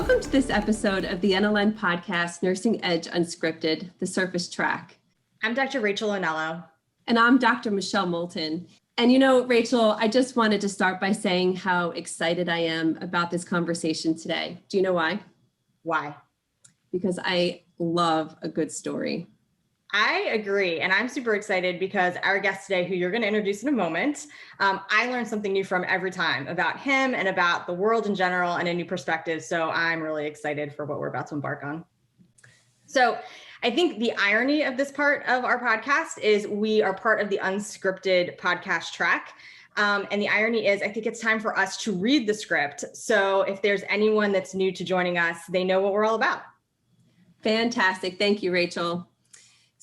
Welcome to this episode of the NLN podcast, Nursing Edge Unscripted, the Surface Track. I'm Dr. Rachel Anello. And I'm Dr. Michelle Moulton. And you know, Rachel, I just wanted to start by saying how excited I am about this conversation today. Do you know why? Why? Because I love a good story. I agree. And I'm super excited because our guest today, who you're going to introduce in a moment, I learned something new from every time about him and about the world in general and a new perspective. So I'm really excited for what we're about to embark on. So I think the irony of this part of our podcast is we are part of the Unscripted podcast track. And the irony is, I think it's time for us to read the script. So if there's anyone that's new to joining us, they know what we're all about. Fantastic. Thank you, Rachel.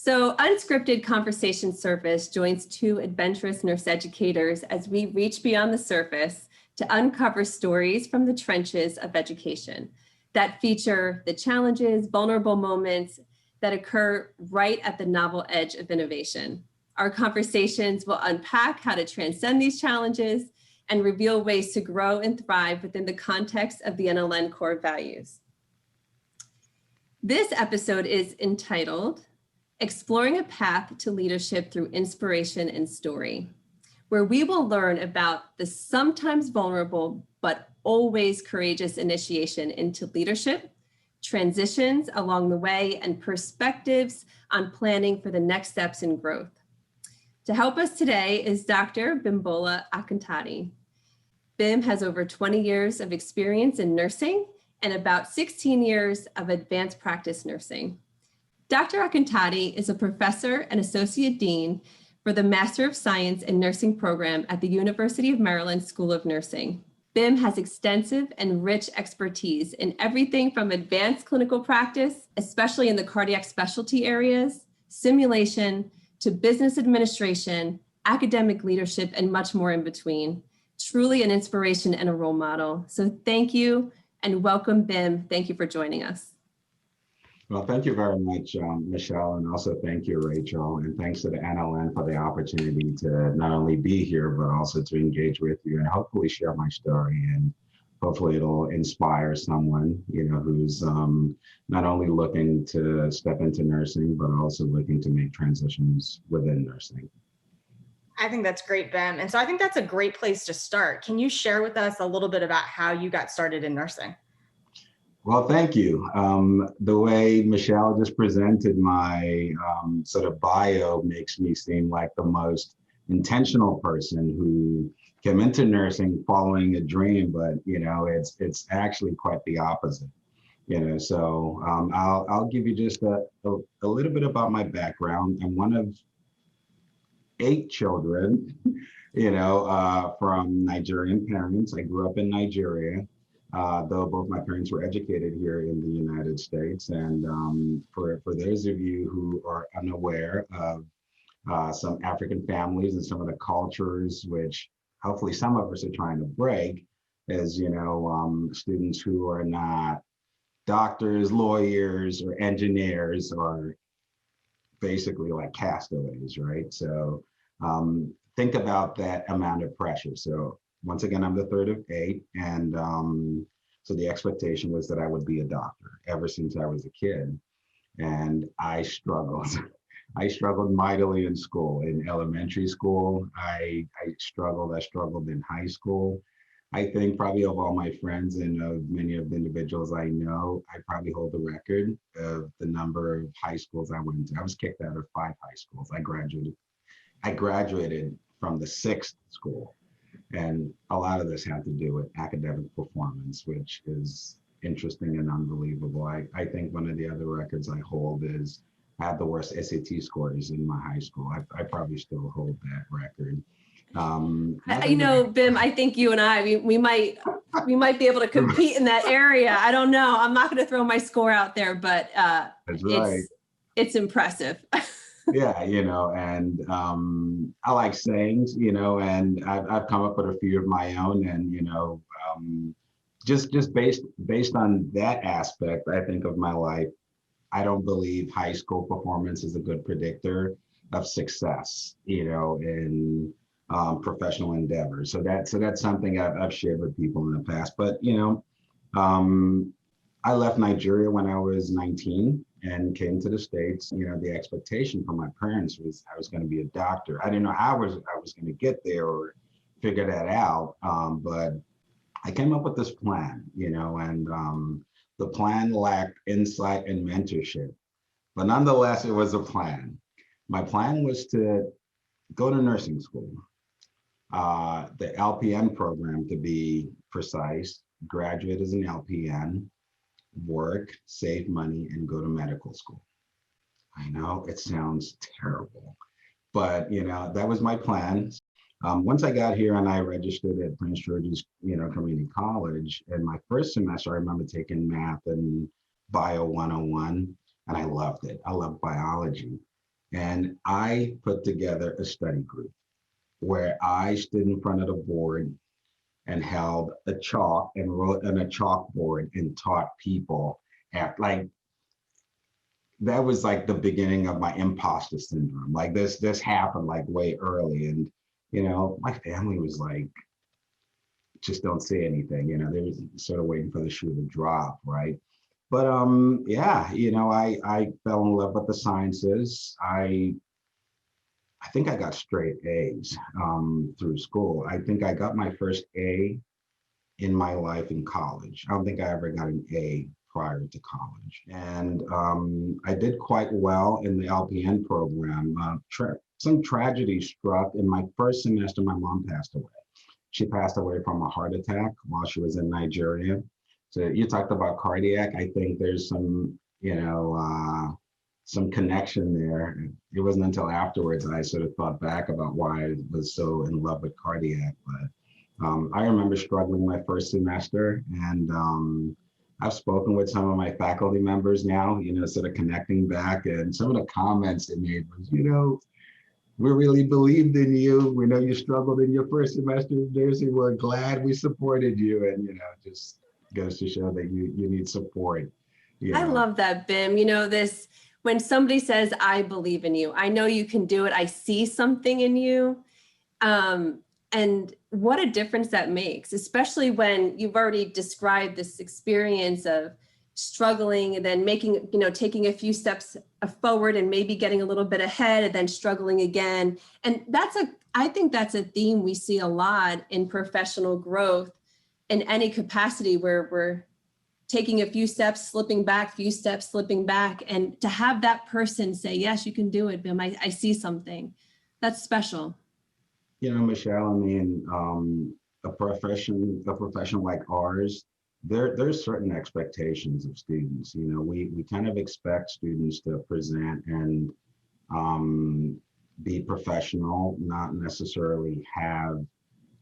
So Unscripted Conversation Surface joins two adventurous nurse educators as we reach beyond the surface to uncover stories from the trenches of education that feature the challenges, vulnerable moments that occur right at the novel edge of innovation. Our conversations will unpack how to transcend these challenges and reveal ways to grow and thrive within the context of the NLN core values. This episode is entitled Exploring a Path to Leadership Through Inspiration and Story, where we will learn about the sometimes vulnerable but always courageous initiation into leadership, transitions along the way, and perspectives on planning for the next steps in growth. To help us today is Dr. Bimbola Akintade. Bim has over 20 years of experience in nursing and about 16 years of advanced practice nursing. Dr. Akintade is a professor and associate dean for the Master of Science in Nursing program at the University of Maryland School of Nursing. Bim has extensive and rich expertise in everything from advanced clinical practice, especially in the cardiac specialty areas, simulation, to business administration, academic leadership, and much more in between. Truly an inspiration and a role model. So thank you and welcome, Bim. Thank you for joining us. Well, thank you very much, Michelle, and also thank you, Rachel, and thanks to the NLN for the opportunity to not only be here, but also to engage with you and hopefully share my story, and hopefully it'll inspire someone, who's not only looking to step into nursing, but also looking to make transitions within nursing. I think that's great, Bim. And so I think that's a great place to start. Can you share with us a little bit about how you got started in nursing? Well, thank you. The way Michelle just presented my sort of bio makes me seem like the most intentional person who came into nursing following a dream, but it's actually quite the opposite. So I'll give you just a little bit about my background. I'm one of 8 children, from Nigerian parents. I grew up in Nigeria. Though both my parents were educated here in the United States. And for those of you who are unaware of some African families and some of the cultures, which hopefully some of us are trying to break, is, students who are not doctors, lawyers, or engineers are basically like castaways, right? So think about that amount of pressure. So once again, I'm the third of 8, and so the expectation was that I would be a doctor ever since I was a kid, and I struggled. I struggled mightily in school. In elementary school, I struggled in high school. I think probably of all my friends and of many of the individuals I know, I probably hold the record of the number of high schools I went to. I was kicked out of 5 high schools. I graduated from the 6th school. And a lot of this had to do with academic performance, which is interesting and unbelievable. I think one of the other records I hold is I had the worst SAT scores in my high school. I probably still hold that record. Bim, I think you and I, we might be able to compete in that area. I don't know. I'm not going to throw my score out there, but That's right. It's impressive. Yeah, and I like sayings, and I've come up with a few of my own, and just based on that aspect, I think of my life, I don't believe high school performance is a good predictor of success, in professional endeavors. So that's something I've shared with people in the past. But I left Nigeria when I was 19 and came to the States. The expectation from my parents was I was going to be a doctor. I didn't know how I was going to get there or figure that out. But I came up with this plan, and the plan lacked insight and mentorship. But nonetheless, it was a plan. My plan was to go to nursing school, the LPN program to be precise, graduate as an LPN, work, save money, and go to medical school. I know it sounds terrible, but that was my plan. Once I got here and I registered at Prince George's, Community College, in my first semester, I remember taking math and Bio 101, and I loved it. I loved biology. And I put together a study group where I stood in front of the board and held a chalk and wrote on a chalkboard and taught people that was like the beginning of my imposter syndrome. Like this happened like way early. And, my family was like, just don't say anything, they was sort of waiting for the shoe to drop, right? But yeah, I fell in love with the sciences. I think I got straight A's through school. I think I got my first A in my life in college. I don't think I ever got an A prior to college. And I did quite well in the LPN program. Some tragedy struck in my first semester. My mom passed away. She passed away from a heart attack while she was in Nigeria. So you talked about cardiac. I think there's some connection there. It wasn't until afterwards I sort of thought back about why I was so in love with cardiac. But I remember struggling my first semester, and I've spoken with some of my faculty members now, sort of connecting back, and some of the comments they made was, we really believed in you. We know you struggled in your first semester of nursing. We're glad we supported you, and just goes to show that you need support. I love that, Bim. When somebody says, I believe in you, I know you can do it. I see something in you. And what a difference that makes, especially when you've already described this experience of struggling and then taking a few steps forward and maybe getting a little bit ahead and then struggling again. And I think that's a theme we see a lot in professional growth in any capacity, where we're taking a few steps, slipping back, and to have that person say, yes, you can do it, Bim, I see something. That's special. Michelle, I mean, a profession like ours, there's certain expectations of students. We kind of expect students to present and be professional, not necessarily have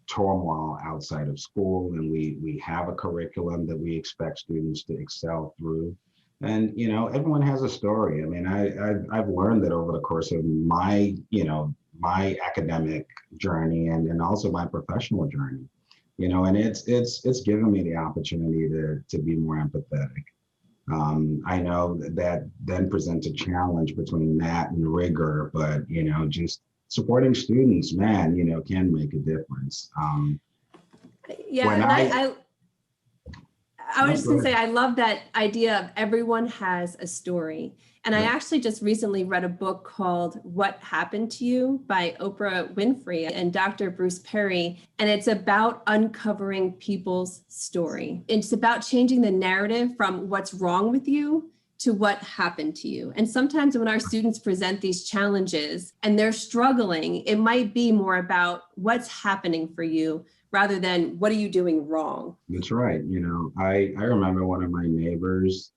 turmoil outside of school. And we have a curriculum that we expect students to excel through. And everyone has a story. I mean, I've learned that over the course of my my academic journey and also my professional journey. And it's given me the opportunity to be more empathetic. I know that then presents a challenge between that and rigor, but just supporting students, man, can make a difference. Yeah, I was just going to say, I love that idea of everyone has a story. And I actually just recently read a book called What Happened to You by Oprah Winfrey and Dr. Bruce Perry. And it's about uncovering people's story. It's about changing the narrative from what's wrong with you to what happened to you. And sometimes when our students present these challenges and they're struggling, it might be more about what's happening for you rather than what are you doing wrong. That's right. I remember one of my neighbors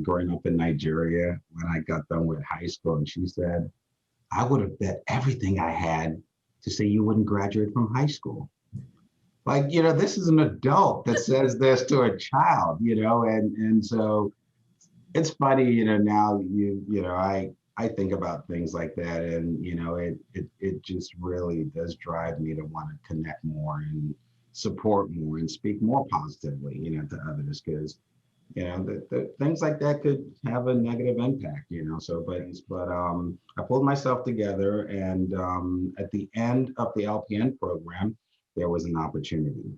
growing up in Nigeria when I got done with high school, and she said, I would have bet everything I had to say you wouldn't graduate from high school. Like, this is an adult that says this to a child, and so it's funny, now I think about things like that, and it just really does drive me to want to connect more and support more and speak more positively, to others, because the things like that could have a negative impact, So, but I pulled myself together, and at the end of the LPN program, there was an opportunity.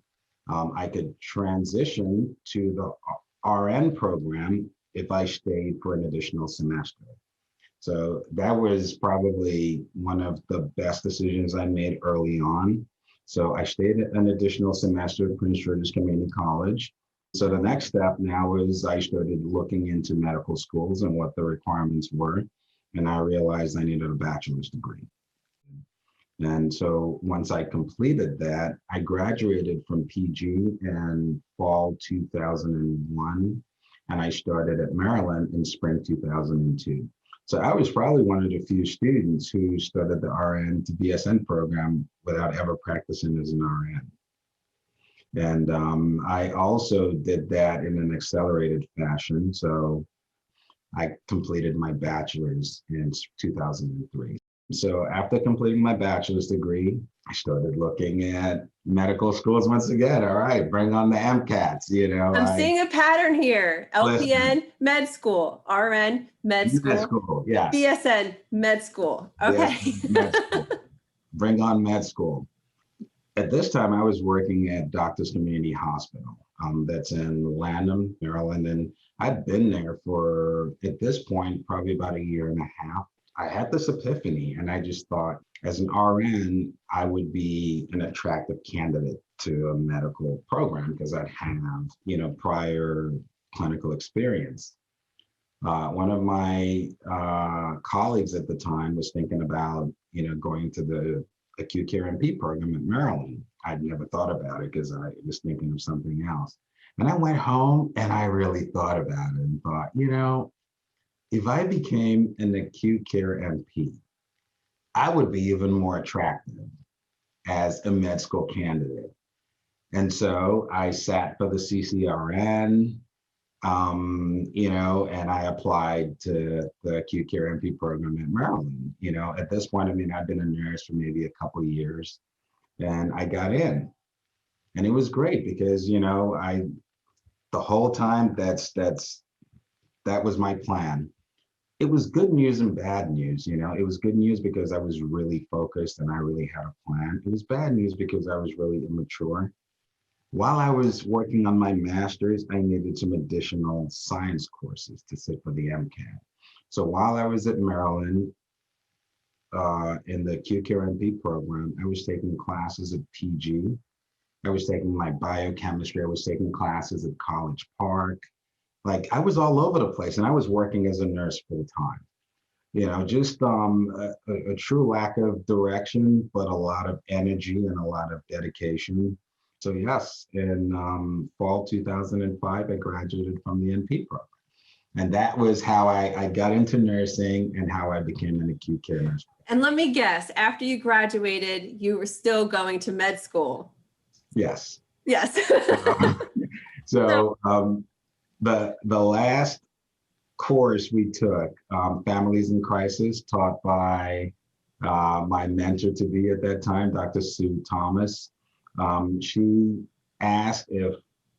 I could transition to the RN program if I stayed for an additional semester. So that was probably one of the best decisions I made early on. So I stayed an additional semester at Prince George's Community College. So the next step now is I started looking into medical schools and what the requirements were. And I realized I needed a bachelor's degree. And so once I completed that, I graduated from PG in fall 2001, and I started at Maryland in spring 2002. So I was probably one of the few students who started the RN to BSN program without ever practicing as an RN. And I also did that in an accelerated fashion. So I completed my bachelor's in 2003. So after completing my bachelor's degree, I started looking at medical schools once again. All right, bring on the MCATs, I'm seeing a pattern here. LPN, med school, RN, med school, yeah. BSN, med school. Okay. BSN, med school. Bring on med school. At this time, I was working at Doctors Community Hospital. That's in Lanham, Maryland. And I'd been there for, at this point, probably about a year and a half. I had this epiphany, and I just thought, as an RN, I would be an attractive candidate to a medical program because I'd have, prior clinical experience. One of my colleagues at the time was thinking about, going to the acute care NP program at Maryland. I'd never thought about it because I was thinking of something else. And I went home and I really thought about it and thought, if I became an acute care NP, I would be even more attractive as a med school candidate. And so I sat for the CCRN, and I applied to the acute care NP program at Maryland. At this point, I've been a nurse for maybe a couple of years, and I got in. And it was great because, the whole time that was my plan. It was good news and bad news. It was good news because I was really focused and I really had a plan. It was bad news because I was really immature. While I was working on my master's, I needed some additional science courses to sit for the MCAT. So while I was at Maryland in the acute care NP program, I was taking classes at PG. I was taking my biochemistry. I was taking classes at College Park. I was all over the place, and I was working as a nurse full time. Just a true lack of direction, but a lot of energy and a lot of dedication. So yes, in fall 2005, I graduated from the NP program. And that was how I got into nursing and how I became an acute care nurse. And let me guess, after you graduated, you were still going to med school. Yes. Yes. The last course we took, Families in Crisis, taught by my mentor to be at that time, Dr. Sue Thomas. She asked if,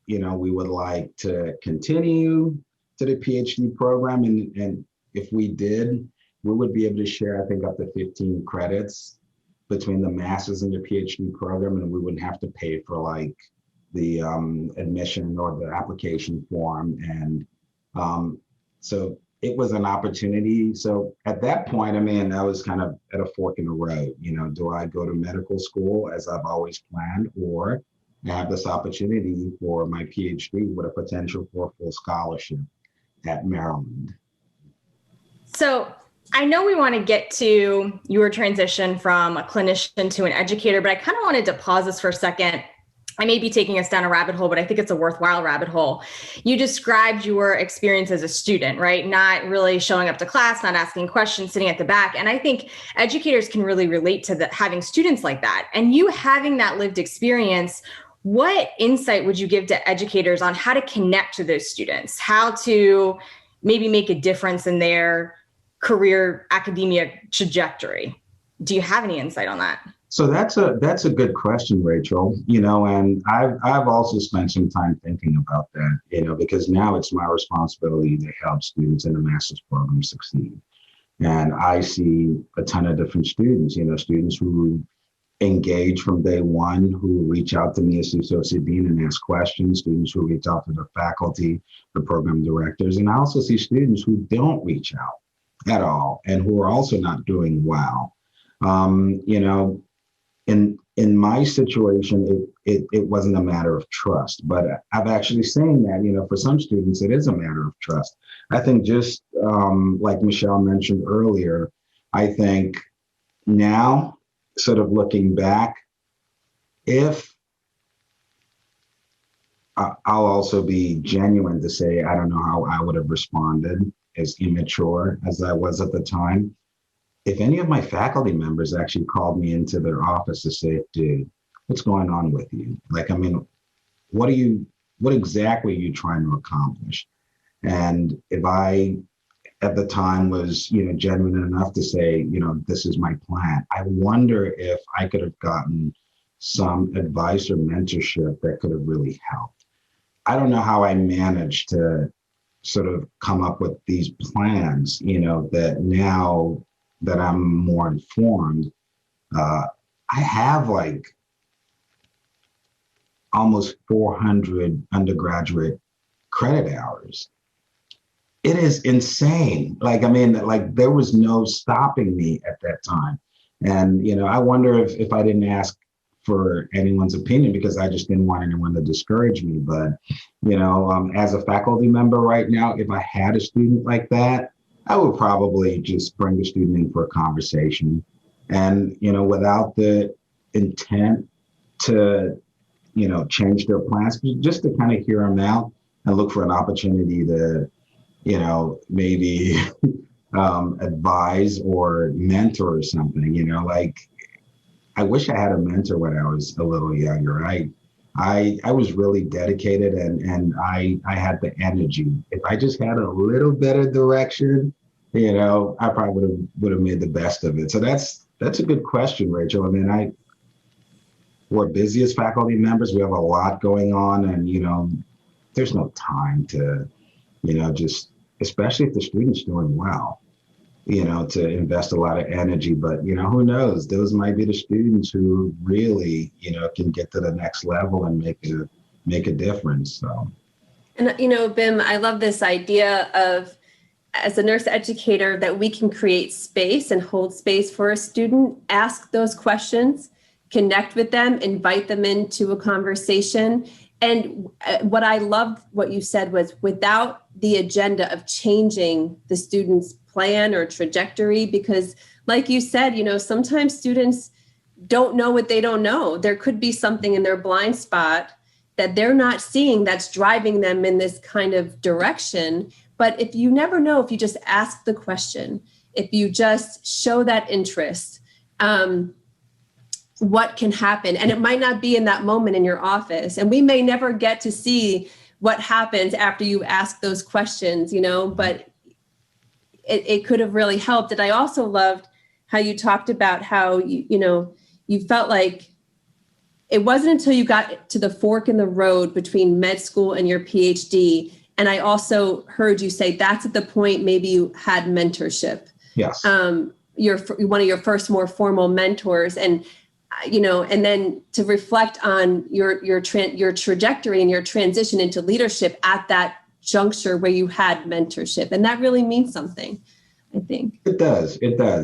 we would like to continue to the PhD program. And if we did, we would be able to share, I think, up to 15 credits between the master's and the PhD program. And we wouldn't have to pay for the admission or the application form. And so it was an opportunity. So at that point, I was kind of at a fork in the road. Do I go to medical school as I've always planned, or have this opportunity for my PhD with a potential for a full scholarship at Maryland? So I know we want to get to your transition from a clinician to an educator, but I kind of wanted to pause this for a second. I may be taking us down a rabbit hole, but I think it's a worthwhile rabbit hole. You described your experience as a student, right? Not really showing up to class, not asking questions, sitting at the back. And I think educators can really relate to having students like that. And you having that lived experience, what insight would you give to educators on how to connect to those students, how to maybe make a difference in their career academia trajectory? Do you have any insight on that? So that's a good question, Rachel. And I've also spent some time thinking about that, because now it's my responsibility to help students in the master's program succeed. And I see a ton of different students, students who engage from day one, who reach out to me as the associate dean and ask questions, students who reach out to the faculty, the program directors, and I also see students who don't reach out at all and who are also not doing well. You know, in my situation, it wasn't a matter of trust, but I've actually seen that, you know, for some students, it is a matter of trust. I think just like Michelle mentioned earlier, I think now, sort of looking back, if I'll also be genuine to say, I don't know how I would have responded, as immature as I was at the time. If any of my faculty members actually called me into their office to say, dude, what's going on with you? Like, I mean, what exactly are you trying to accomplish? And if I, at the time, was, you know, genuine enough to say, you know, this is my plan, I wonder if I could have gotten some advice or mentorship that could have really helped. I don't know how I managed to sort of come up with these plans, you know, that now that I'm more informed, I have like almost 400 undergraduate credit hours. It is insane. Like, I mean, like there was no stopping me at that time. And, you know, I wonder if I didn't ask for anyone's opinion because I just didn't want anyone to discourage me. But, you know, as a faculty member right now, if I had a student like that, I would probably just bring the student in for a conversation. And, you know, without the intent to, you know, change their plans, just to kind of hear them out and look for an opportunity to, you know, maybe advise or mentor or something, you know, like I wish I had a mentor when I was a little younger. I was really dedicated and I had the energy. If I just had a little bit of direction, you know, I probably would have made the best of it. So that's a good question, Rachel. I mean, we're busy as faculty members. We have a lot going on, and you know, there's no time to, you know, just especially if the student's doing well, you know, to invest a lot of energy. But you know, who knows? Those might be the students who really, you know, can get to the next level and make a difference. So, and you know, Bim, I love this idea of, as a nurse educator, that we can create space and hold space for a student, ask those questions, connect with them, invite them into a conversation. And what I loved what you said was, without the agenda of changing the student's plan or trajectory, because like you said, you know, sometimes students don't know what they don't know. There could be something in their blind spot that they're not seeing that's driving them in this kind of direction. But if you never know, if you just ask the question, if you just show that interest, what can happen? And it might not be in that moment in your office. And we may never get to see what happens after you ask those questions, you know, but it could have really helped. And I also loved how you talked about how, you know, you felt like it wasn't until you got to the fork in the road between med school and your PhD. And I also heard you say that's at the point maybe you had mentorship. yes. You're one of your first more formal mentors, and you know, and then to reflect on your trajectory and your transition into leadership at that juncture where you had mentorship, and that really means something, I think. It does.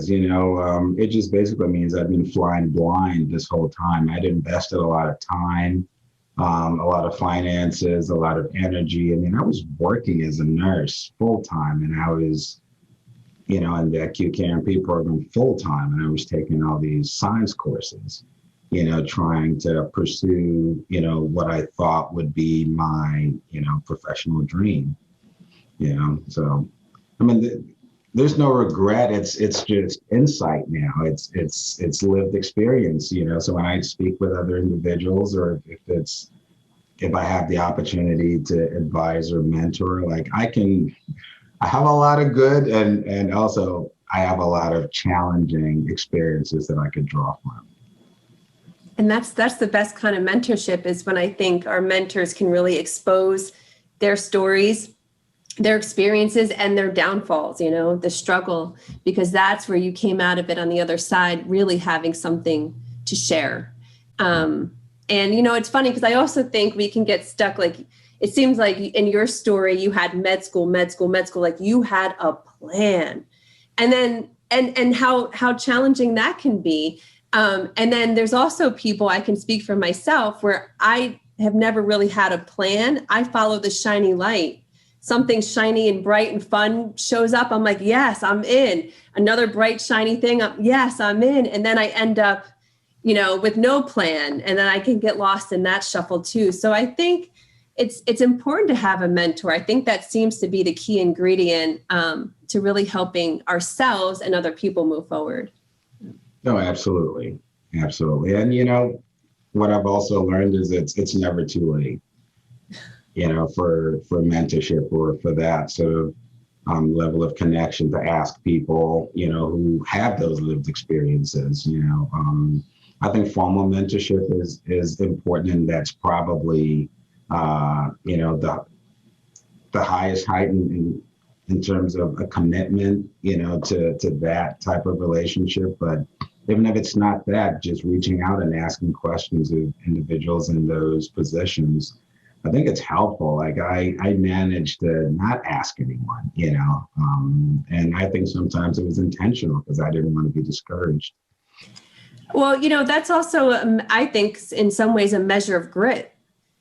You know, it just basically means I've been flying blind this whole time. I'd invested a lot of time, a lot of finances, a lot of energy. I mean, I was working as a nurse full time, and I was, you know, in the acute care NP program full time, and I was taking all these science courses, you know, trying to pursue, you know, what I thought would be my, you know, professional dream, you know. So, I mean, there's no regret. It's just insight now. It's lived experience, you know. So when I speak with other individuals, or if I have the opportunity to advise or mentor, like I have a lot of good and also I have a lot of challenging experiences that I could draw from. And that's the best kind of mentorship, is when I think our mentors can really expose their stories, their experiences, and their downfalls, you know, the struggle, because that's where you came out of it on the other side, really having something to share. And, you know, it's funny because I also think we can get stuck. Like, it seems like in your story, you had med school, like you had a plan, and then, and how challenging that can be. And then there's also people, I can speak for myself, where I have never really had a plan. I follow the shiny light. Something shiny and bright and fun shows up. I'm like, yes, I'm in. Another bright, shiny thing. Yes, I'm in. And then I end up, you know, with no plan. And then I can get lost in that shuffle too. So I think it's important to have a mentor. I think that seems to be the key ingredient to really helping ourselves and other people move forward. No, absolutely. Absolutely. And, you know, what I've also learned is it's never too late, you know, for mentorship or for that sort of level of connection to ask people, you know, who have those lived experiences, you know. I think formal mentorship is important, and that's probably, you know, the highest height in terms of a commitment, you know, to that type of relationship. But even if it's not that, just reaching out and asking questions of individuals in those positions, I think it's helpful. Like I managed to not ask anyone, you know, and I think sometimes it was intentional because I didn't want to be discouraged. Well, you know, that's also, I think, in some ways, a measure of grit.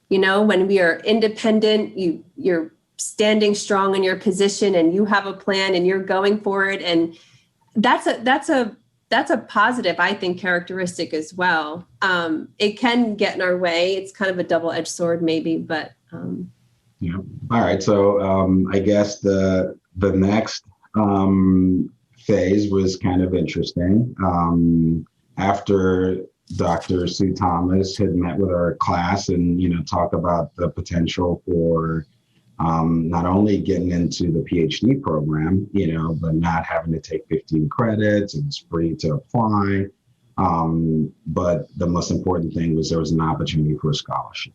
You know, when we are independent, you're standing strong in your position, and you have a plan, and you're going for it, and that's a positive, I think, characteristic as well. It can get in our way. It's kind of a double-edged sword, maybe, but. Yeah. All right. So I guess the next phase was kind of interesting. After Dr. Sue Thomas had met with our class and, you know, talk about the potential for not only getting into the PhD program, you know, but not having to take 15 credits, it was free to apply. But the most important thing was there was an opportunity for a scholarship.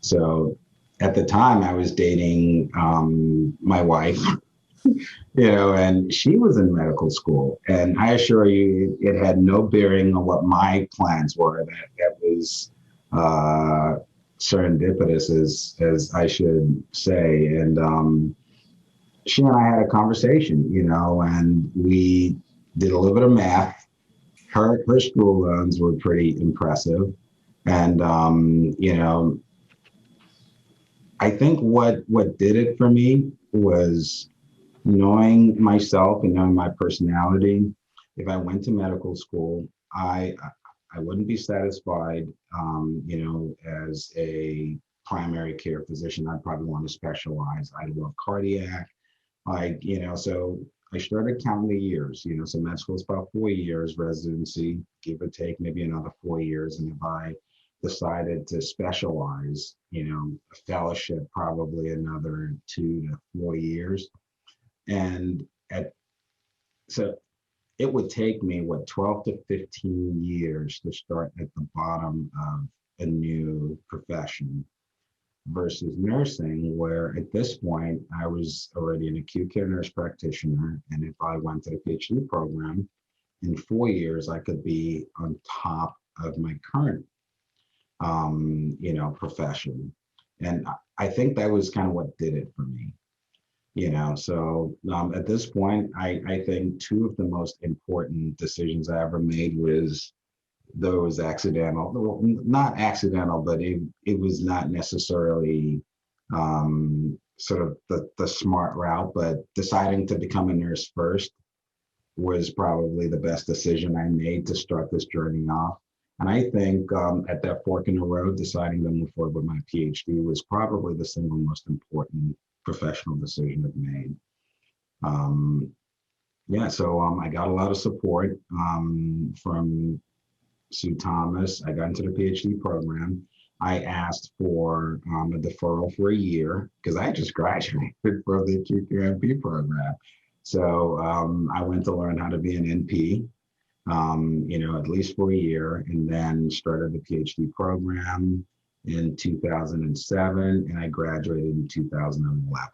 So at the time I was dating my wife, you know, and she was in medical school. And I assure you, it had no bearing on what my plans were. That was serendipitous, as I should say. And she and I had a conversation, you know, and we did a little bit of math. Her school loans were pretty impressive. And, you know, I think what did it for me was knowing myself and knowing my personality. If I went to medical school, I wouldn't be satisfied, you know, as a primary care physician. I'd probably want to specialize. I love cardiac, like, you know, so I started counting the years, you know, so med school is about 4 years, residency, give or take maybe another 4 years. And if I decided to specialize, you know, a fellowship, probably another 2 to 4 years. And so it would take me, 12 to 15 years to start at the bottom of a new profession versus nursing, where at this point I was already an acute care nurse practitioner. And if I went to the PhD program in 4 years, I could be on top of my current, you know, profession. And I think that was kind of what did it for me. You know, so at this point, I think two of the most important decisions I ever made was those accidental, well, not accidental, but it was not necessarily sort of the smart route, but deciding to become a nurse first was probably the best decision I made to start this journey off. And I think at that fork in the road, deciding to move forward with my PhD was probably the single most important professional decision I've made. Yeah, so I got a lot of support from Sue Thomas. I got into the PhD program. I asked for a deferral for a year because I just graduated from the acute care NP program. So I went to learn how to be an NP, you know, at least for a year, and then started the PhD program in 2007, and I graduated in 2011.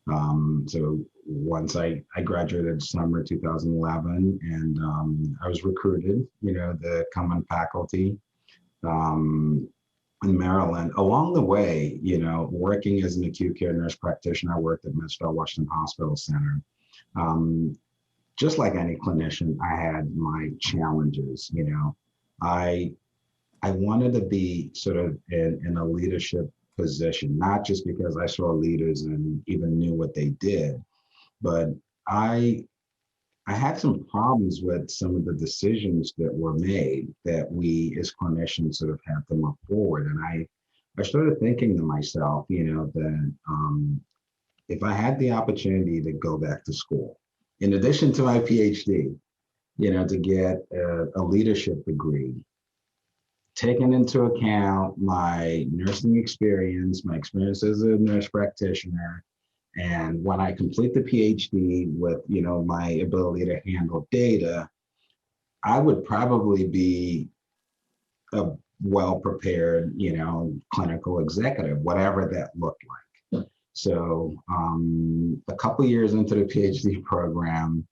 So once I graduated summer 2011, and I was recruited, to come on faculty in Maryland. Along the way, working as an acute care nurse practitioner, I worked at MedStar Washington Hospital Center. Just like any clinician, I had my challenges. I I wanted to be sort of in a leadership position, not just because I saw leaders and even knew what they did, but I I had some problems with some of the decisions that were made that we as clinicians sort of have to move forward. And I started thinking to myself, that if I had the opportunity to go back to school, in addition to my PhD, to get a leadership degree, taking into account my nursing experience, my experience as a nurse practitioner, and when I complete the PhD with, my ability to handle data, I would probably be a well-prepared, clinical executive, whatever that looked like. So a couple of years into the PhD program,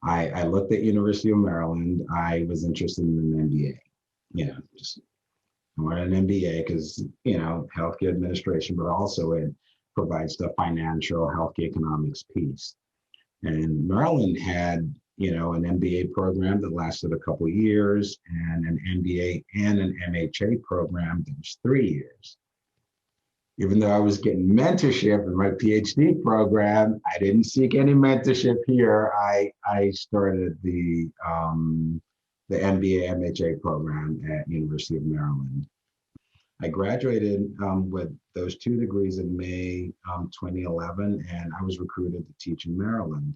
I looked at University of Maryland. I was interested in an MBA, just I wanted an MBA because, healthcare administration, but also it provides the financial healthcare economics piece. And Maryland had, an MBA program that lasted a couple of years and an MBA and an MHA program that was 3 years. Even though I was getting mentorship in my PhD program, I didn't seek any mentorship here. I started the MBA MHA program at University of Maryland. I graduated with those 2 degrees in May 2011, and I was recruited to teach in Maryland.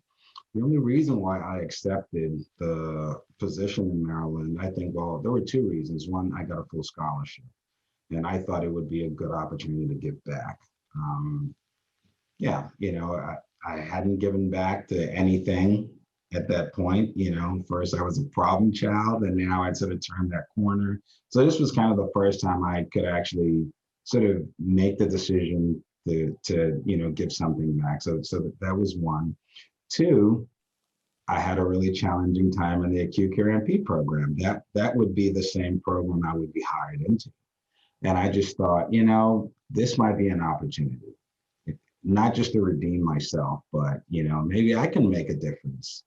The only reason why I accepted the position in Maryland, I think, well, there were 2 reasons. One, I got a full scholarship, and I thought it would be a good opportunity to give back. Yeah, I hadn't given back to anything at that point. First I was a problem child, and now I'd sort of turned that corner. So this was kind of the first time I could actually sort of make the decision to give something back. So that was one. 2, I had a really challenging time in the acute care MP program. That would be the same program I would be hired into. And I just thought, this might be an opportunity, not just to redeem myself, but, maybe I can make a difference,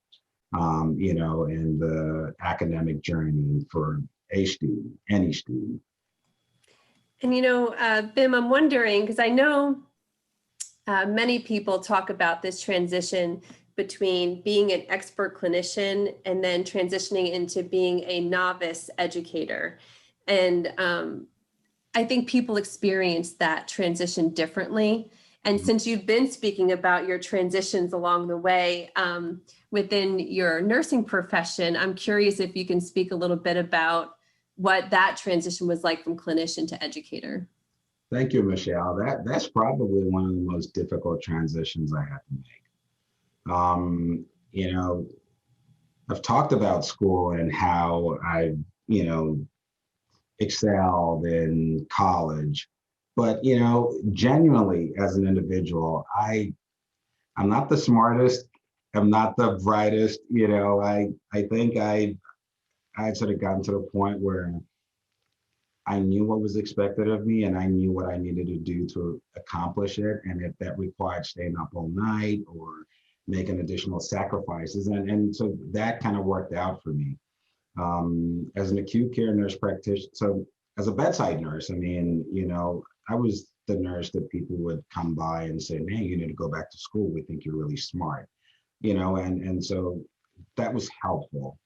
in the academic journey for a student, any student. And, Bim, I'm wondering, because I know many people talk about this transition between being an expert clinician and then transitioning into being a novice educator. And I think people experience that transition differently. And since you've been speaking about your transitions along the way within your nursing profession, I'm curious if you can speak a little bit about what that transition was like from clinician to educator. Thank you, Michelle. That's probably one of the most difficult transitions I had to make. I've talked about school and how I, excelled in college, but, genuinely as an individual, I'm not the smartest. I'm not the brightest. I think I sort of gotten to the point where I knew what was expected of me and I knew what I needed to do to accomplish it. And if that required staying up all night or making additional sacrifices. And so that kind of worked out for me. As an acute care nurse practitioner, so as a bedside nurse, I was the nurse that people would come by and say, man, you need to go back to school. We think you're really smart, and so that was helpful.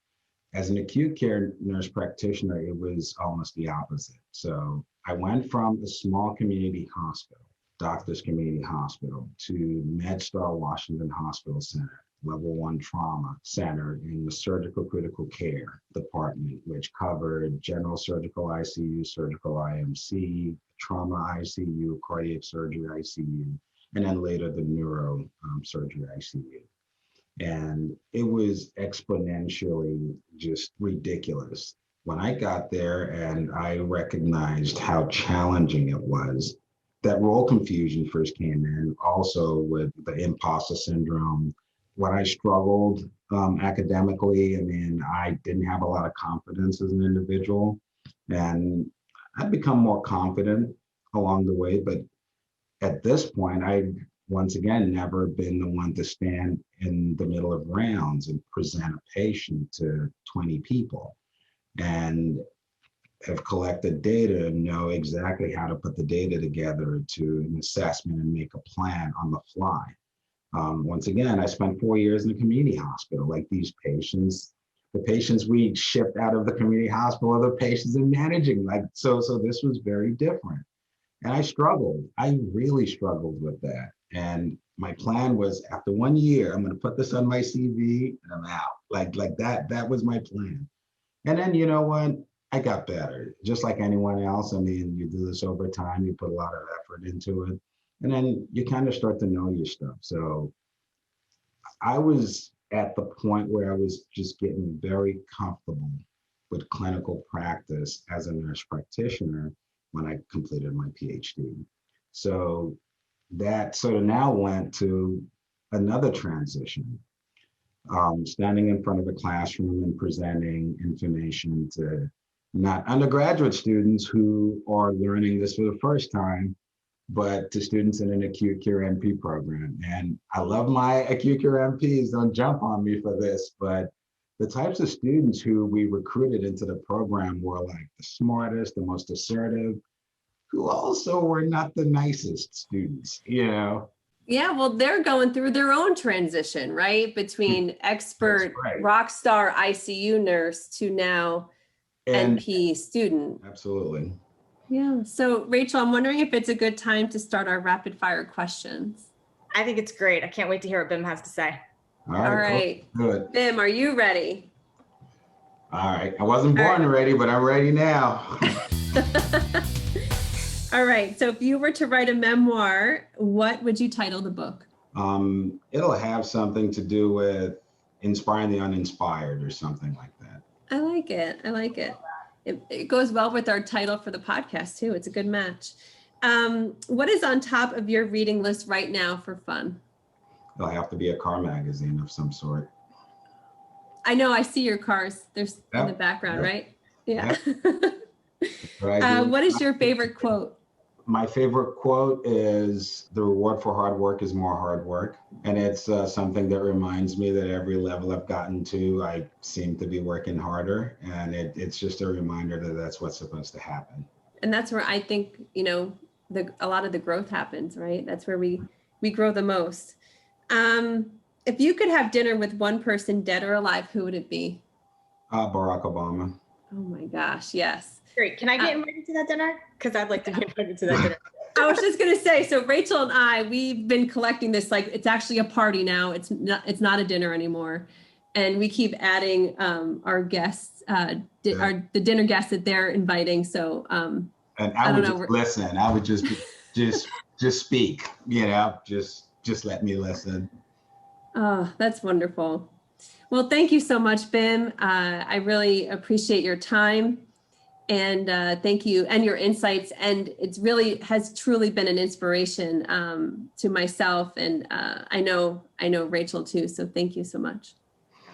As an acute care nurse practitioner, it was almost the opposite. So I went from a small community hospital, Doctors Community Hospital, to MedStar Washington Hospital Center, level 1 trauma center in the surgical critical care department, which covered general surgical ICU, surgical IMC, trauma ICU, cardiac surgery ICU, and then later the neuro surgery ICU. And it was exponentially just ridiculous. When I got there and I recognized how challenging it was, that role confusion first came in, also with the imposter syndrome. When I struggled academically, I mean, I didn't have a lot of confidence as an individual, and I've become more confident along the way. But at this point, I've once again never been the one to stand in the middle of rounds and present a patient to 20 people. And have collected data and know exactly how to put the data together to an assessment and make a plan on the fly. Once again, I spent 4 years in a community hospital. Like these patients, the patients we shipped out of the community hospital are the patients in managing. Like so this was very different. And I struggled. I really struggled with that. And my plan was after 1 year, I'm going to put this on my CV and I'm out. Like that. That was my plan. And then you know what? I got better, just like anyone else. I mean, you do this over time, you put a lot of effort into it, and then you kind of start to know your stuff. So I was at the point where I was just getting very comfortable with clinical practice as a nurse practitioner when I completed my PhD. So that sort of now went to another transition. Standing in front of a classroom and presenting information to not undergraduate students who are learning this for the first time, but to students in an acute care NP program. And I love my acute care NPs, don't jump on me for this, but the types of students who we recruited into the program were like the smartest, the most assertive, who also were not the nicest students, you know? Yeah, well, they're going through their own transition, right? Between expert right. rock star ICU nurse to now And NP student. absolutely. Yeah. So Rachel, I'm wondering if it's a good time to start our rapid fire questions. I think it's great. I can't wait to hear what Bim has to say. All right. Cool. Good. Bim, are you ready? All right. I wasn't born ready, but I'm ready now. All right. So if you were to write a memoir, what would you title the book? It'll have something to do with inspiring the uninspired or something like that. I like it. I like it. It goes well with our title for the podcast too. It's a good match. What is on top of your reading list right now for fun? It'll have to be a car magazine of some sort. I know. I see your cars. There's in the background, right? Yeah. What is your favorite quote? My favorite quote is the reward for hard work is more hard work. And it's something that reminds me that every level I've gotten to, I seem to be working harder. And it's just a reminder that that's what's supposed to happen. And that's where I think, you know, a lot of the growth happens, right? That's where we grow the most. If you could have dinner with one person, dead or alive, who would it be? Barack Obama. Oh my gosh, yes. Great. Can I get invited to that dinner? Because I'd like to be invited to that dinner. I was just going to say, so Rachel and we've been collecting this, like it's actually a party now. It's not a dinner anymore. And we keep adding our guests, the dinner guests that they're inviting. So and I would just listen. I would just speak, you know, just let me listen. Oh, that's wonderful. Well, thank you so much, Bim. I really appreciate your time. And thank you and your insights. And it's really has truly been an inspiration to myself. And I know Rachel too. So thank you so much.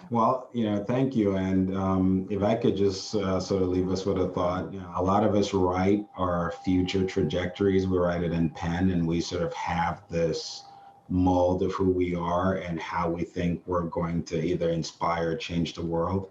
Well, you know, thank you. And if I could just sort of leave us with a thought, you know, a lot of us write our future trajectories. We write it in pen and we sort of have this mold of who we are and how we think we're going to either inspire or change the world.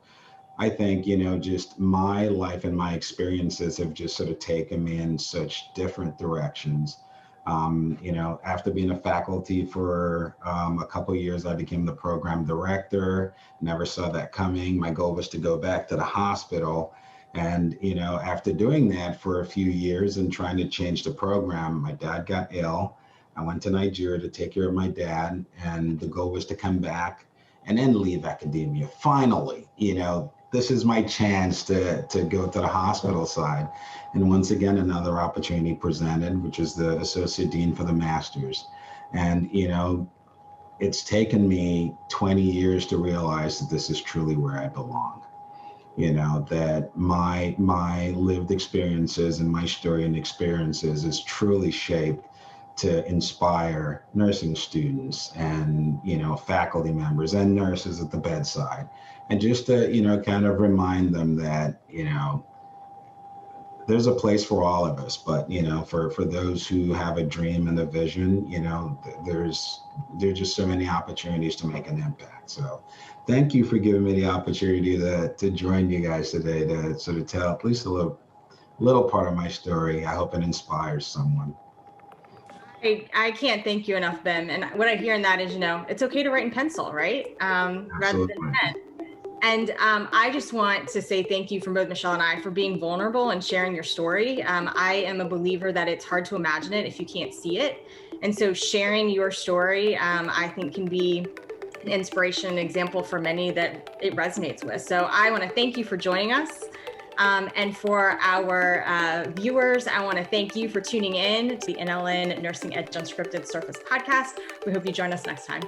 I think, you know, just my life and my experiences have just sort of taken me in such different directions. You know, after being a faculty for a couple of years, I became the program director. Never saw that coming. My goal was to go back to the hospital. And, you know, after doing that for a few years and trying to change the program, my dad got ill. I went to Nigeria to take care of my dad. And the goal was to come back and then leave academia. Finally, you know, this is my chance to go to the hospital side. And once again, another opportunity presented, which is the associate dean for the master's. And, you know, it's taken me 20 years to realize that this is truly where I belong. that my lived experiences and my story and experiences is truly shaped to inspire nursing students and, faculty members and nurses at the bedside. And just to, kind of remind them that, there's a place for all of us, but, for those who have a dream and a vision, there's just so many opportunities to make an impact. So thank you for giving me the opportunity to join you guys today to sort of tell at least a little part of my story. I hope it inspires someone. I can't thank you enough, Bim. And what I hear in that is, it's okay to write in pencil, right? Rather than pen. And I just want to say thank you from both Michelle and I for being vulnerable and sharing your story. I am a believer that it's hard to imagine it if you can't see it. And so sharing your story, I think can be an inspiration, an example for many that it resonates with. So I want to thank you for joining us. And for our viewers, I want to thank you for tuning in to the NLN Nursing Edge Unscripted Surface podcast. We hope you join us next time.